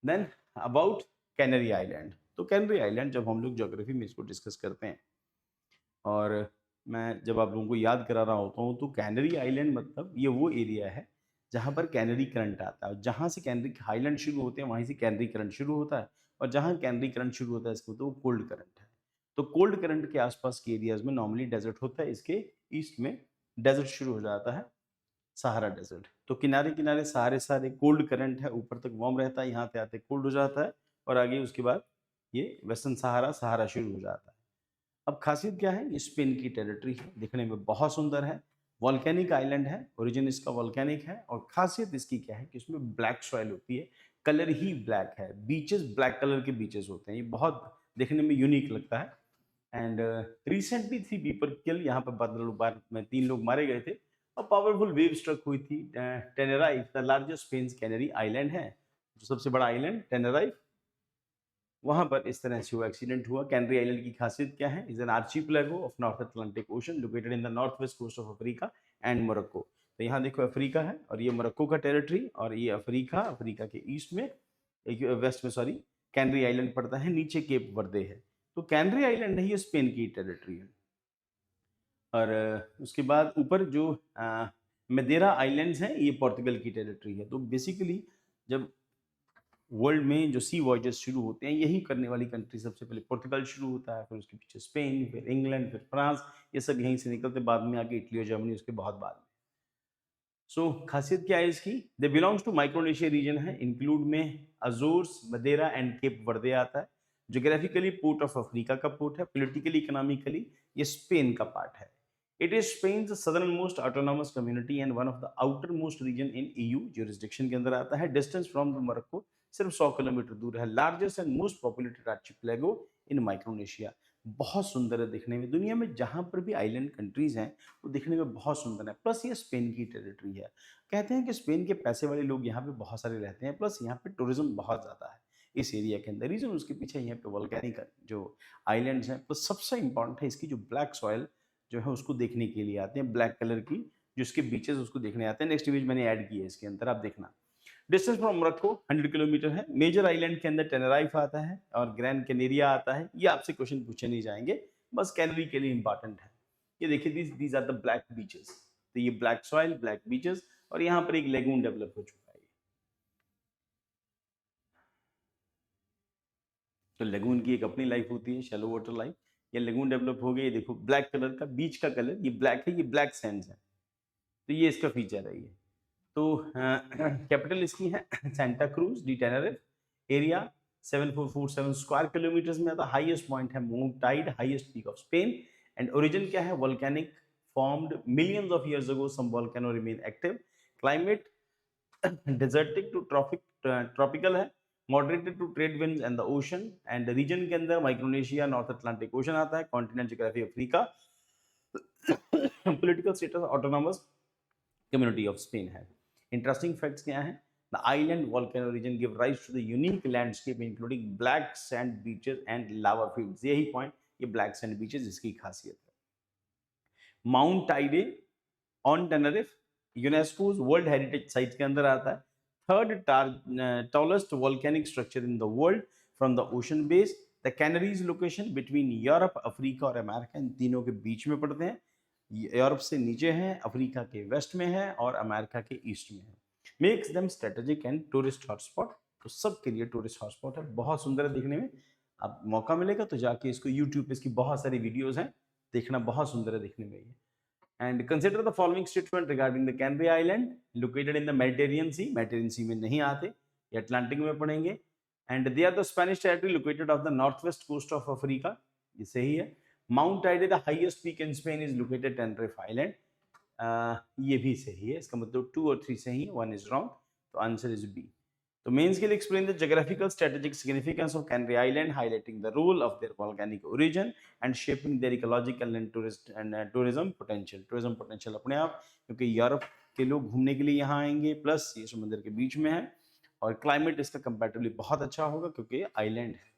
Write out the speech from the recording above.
Then about Canary island. तो Canary island जब हम लोग ज्योग्राफी में इसको डिस्कस करते हैं और मैं जब आप लोगों को याद करा रहा होता हूँ, तो कैनरी आइलैंड मतलब ये वो एरिया है जहाँ पर कैनरी करंट आता है। जहाँ से कैनरी हाइलैंड शुरू होते हैं वहीं से कैनरी करंट शुरू होता है, और जहाँ कैनरी करंट शुरू होता है इसको तो वो कोल्ड करंट है। तो कोल्ड करंट के आसपास के एरियाज में नॉर्मली डेजर्ट होता है, इसके ईस्ट में डेजर्ट शुरू हो जाता है, सहारा डेजर्ट। तो किनारे किनारे सारे सारे कोल्ड करंट है, ऊपर तक वार्म रहता है, यहाँ पे आते कोल्ड हो जाता है, और आगे उसके बाद ये वेस्टर्न सहारा सहारा शुरू हो जाता है। अब खासियत क्या है, ये स्पेन की टेरिटरी है, दिखने में बहुत सुंदर है, वॉल्केनिक आइलैंड है, ओरिजिन इसका वॉल्केनिक है, और खासियत इसकी क्या है कि इसमें ब्लैक सॉइल होती है, कलर ही ब्लैक है, बीचेस ब्लैक कलर के बीचेस होते हैं, ये बहुत देखने में यूनिक लगता है। एंड रिसेंटली 3 पीपल किल, यहाँ पर बदलबार में 3 लोग मारे गए थे, और पावरफुल वेव स्ट्रक हुई थी। Tenerife the largest Spain Canary island है, जो सबसे बड़ा आइलैंड टेनेराइफ, वहाँ पर इस तरह से वो एक्सीडेंट हुआ। कैनरी आइलैंड की खासियत क्या है, is an archipelago of North Atlantic Ocean located in the north west coast of Africa and Morocco. तो यहाँ देखो अफ्रीका है, और ये मोरक्को का टेरिटरी, और ये अफ्रीका, अफ्रीका के ईस्ट में, एक वेस्ट में सॉरी, कैनरी आइलैंड पड़ता है, नीचे केप वर्दे है। तो कैनरी आइलैंड है, ये स्पेन की टेरिटरी है। और उसके बाद ऊपर जो मेदेरा आइलैंड्स हैं, ये पोर्टुगल की टेरिटरी है। तो बेसिकली जब वर्ल्ड में जो सी वॉयजेस शुरू होते हैं, यही करने वाली कंट्री सबसे पहले पोर्टुगल शुरू होता है, फिर उसके पीछे स्पेन, फिर इंग्लैंड, फिर फ्रांस, ये सब यहीं से निकलते, बाद में आके इटली और जर्मनी उसके बहुत बाद में। सो खासियत क्या है इसकी, they belongs to Micronesia region है, इंक्लूड में Azores, Madeira and Cape Verde आता है। जोग्राफिकली पोर्ट ऑफ अफ्रीका का पोर्ट है, पोलिटिकली इकोनॉमिकली ये स्पेन का पार्ट है। It is Spain southern most autonomous community and one of the outer most region in EU jurisdiction के अंदर आता है। डिस्टेंस फ्रॉम द मोरक्को सिर्फ 100 किलोमीटर दूर है। Largest and most populated archipelago in Micronesia. बहुत सुंदर है दिखने में, दुनिया में जहां पर भी आइलैंड कंट्रीज हैं वो दिखने में बहुत सुंदर है, प्लस ये स्पेन की टेरिटरी है। कहते हैं कि स्पेन के पैसे वाले लोग यहाँ पे बहुत सारे रहते हैं, प्लस यहाँ पे टूरिज्म बहुत ज़्यादा है इस एरिया के अंदर। रीजन उसके पीछे यहाँ पे वोल्केनिक जो आइलैंड्स हैं, प्लस सबसे इंपॉर्टेंट है इसकी जो ब्लैक सॉयल जो है उसको देखने के लिए आते हैं, ब्लैक कलर की जो उसके बीचेस उसको देखने आते हैं। नेक्स्ट इमेज मैंने ऐड की है इसके अंदर, आप देखना। डिस्टेंस फ्रॉम मोरक्को 100 किलोमीटर है। मेजर आइलैंड के अंदर टेनराइफ आता है और ग्रैंड कैनेरिया आता है। ये आपसे क्वेश्चन पूछे नहीं जाएंगे, बस कैनरी के लिए इंपॉर्टेंट है। ये देखिए, these are the black beaches. तो ये ब्लैक सॉइल, ब्लैक बीचेस, और यहाँ पर एक लेगून डेवलप हो चुका है। तो लेगून की एक अपनी लाइफ होती है, शैलो वाटर लाइफ। ये लेगून डेवलप हो गया, ये देखो ब्लैक कलर का बीच का कलर, ये ब्लैक है, ये ब्लैक सैंड्स है। तो ये इसका फीचर है ये। तो कैपिटल इसकी है Santa Cruz de Tenerife. Area 7447 square kilometre में आता है। हाईएस्ट पॉइंट है Mount Teide, highest peak of Spain. And origin क्या है, volcanic, formed millions of years ago, some volcano remain active. Climate desertic to tropical है, moderated to trade winds and the ocean. And region के अंदर Micronesia, North Atlantic Ocean आता है, continent geography Africa, political status autonomous community of Spain है। Interesting facts क्या है, the island volcano region give rise to the unique landscape including black sand beaches and lava fields. यही point, ये black sand beaches इसकी खासियत है। Mount Teide on Tenerife UNESCO World Heritage site के अंदर आता है। Third tallest volcanic structure in the world from the ocean base. The Canaries location between Europe, Africa और अमेरिका, इन तीनों के बीच में पड़ते हैं। यूरोप से नीचे है, अफ्रीका के वेस्ट में है, और अमेरिका के ईस्ट में है। Makes them strategic and tourist hotspot. तो सबके लिए टूरिस्ट हॉटस्पॉट है, बहुत सुंदर है दिखने में। अब मौका मिलेगा तो जाके इसको यूट्यूब पे इसकी बहुत सारी वीडियोस हैं, देखना, बहुत सुंदर है दिखने में ये। And consider the following statement regarding the Canary Island located in the Mediterranean Sea। Mediterranean Sea में नहीं आते, ये अटलांटिक में पड़ेंगे। And they are the Spanish territory located off the northwest coast of Africa। ये सही है। Mount Teide, the highest peak in Spain, is located Tenerife Island। ये भी सही है, इसका मतलब 2 और 3 सही है, 1 is wrong। तो आंसर इज बी। तो मेंस के लिए explain the geographical strategic significance of Canary Island, highlighting the role of their volcanic origin and shaping their ecological and tourism potential। tourism potential अपने आप, क्योंकि यूरोप के लोग घूमने के लिए यहाँ आएंगे, प्लस ये समुद्र के बीच में है, और क्लाइमेट इसका कंपैरेटिवली बहुत अच्छा होगा क्योंकि आइलैंड है।